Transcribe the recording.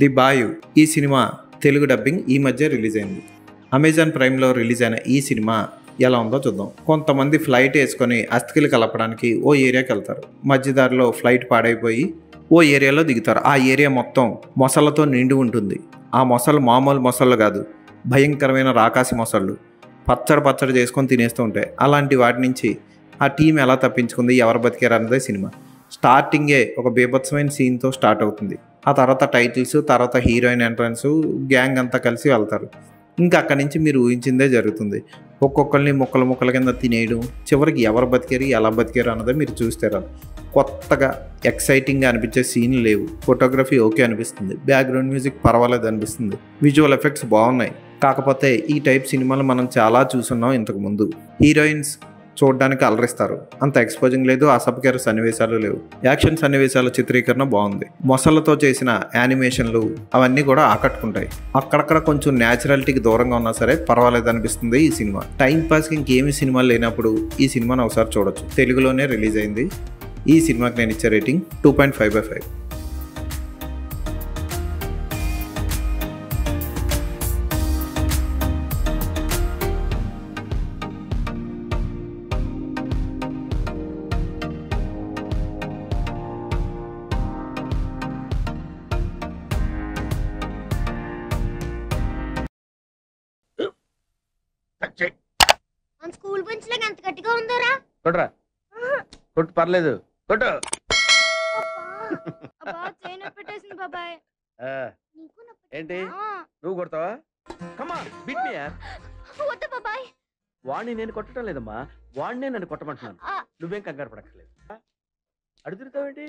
The బాయు ఈ cinema Telugu dubbing ఈ మధ్య రిలీజ్ అయింది. అమెజాన్ ప్రైమ్లో రిలీజ్ అయిన ఈ సినిమా ఎలా ఉందో చూద్దాం. కొంతమంది ఫ్లైట్ వేసుకొని అస్థికలు కలపడానికి ఓ ఏరియాకి వెళ్తారు. మధ్యదారిలో ఫ్లైట్ పాడైపోయి ఓ ఏరియాలో దిగుతారు. ఆ ఏరియా మొత్తం మొసళ్ళతో నిండి ఉంటుంది. ఆ మొసళ్ళు మామూలు మొసళ్ళు కాదు, భయంకరమైన రాకాసి మొసళ్ళు. పచ్చడి చేసుకొని తినేస్తూ ఉంటాయి. అలాంటి వాటి నుంచి ఆ టీం ఎలా తప్పించుకుంది, ఎవరు బతికారు అన్నదే సినిమా. స్టార్టింగే ఒక బీభత్సమైన సీన్తో స్టార్ట్ అవుతుంది. ఆ తర్వాత టైటిల్స్, తర్వాత హీరోయిన్ ఎంట్రన్స్, గ్యాంగ్ అంతా కలిసి వెళ్తారు. ఇంకా అక్కడి నుంచి మీరు ఊహించిందే జరుగుతుంది. ఒక్కొక్కరిని ముక్కల కింద తినేయడం, చివరికి ఎవరు బతికారు, ఎలా బతికారు అన్నదే మీరు చూస్తారు. కొత్తగా ఎక్సైటింగ్గా అనిపించే సీన్లు లేవు. ఫోటోగ్రఫీ ఓకే అనిపిస్తుంది, బ్యాక్గ్రౌండ్ మ్యూజిక్ పర్వాలేదు అనిపిస్తుంది, విజువల్ ఎఫెక్ట్స్ బాగున్నాయి. కాకపోతే ఈ టైప్ సినిమాలు మనం చాలా చూసున్నాం ఇంతకుముందు. హీరోయిన్స్ చూడడానికి అలరిస్తారు, అంత ఎక్స్పోజింగ్ లేదు, అసభ్యకర సన్నివేశాలు లేవు. యాక్షన్ సన్నివేశాల చిత్రీకరణ బాగుంది. మొసళ్ళతో చేసిన యానిమేషన్లు అవన్నీ కూడా ఆకట్టుకుంటాయి. అక్కడక్కడ కొంచెం న్యాచురాలిటీకి దూరంగా ఉన్నా సరే పర్వాలేదు అనిపిస్తుంది ఈ సినిమా. టైం పాస్కి ఇంకేమి సినిమాలు లేనప్పుడు ఈ సినిమాను ఒకసారి చూడొచ్చు. తెలుగులోనే రిలీజ్ అయింది. ఈ సినిమాకి నేను ఇచ్చే రేటింగ్ 2.5/5. స్కూల్ బెంచ్ లాగా ఎంత గట్టిగా ఉందోరా? కొట్రా, కొట్టు, పర్లేదు, కొట్టు. పెట్టేసింది బాబాయ్. ఏంటి నువ్వు కొడతావా? కమా బీట్ మీ యార్. వద్దు బాబాయ్. వాడిని నేను కొట్టడం లేదమ్మా, వాడినే నన్ను కొట్టమంటున్నాను. నువ్వేం కంగారు పడక్కర్లేదు. అడుగుతావేంటి?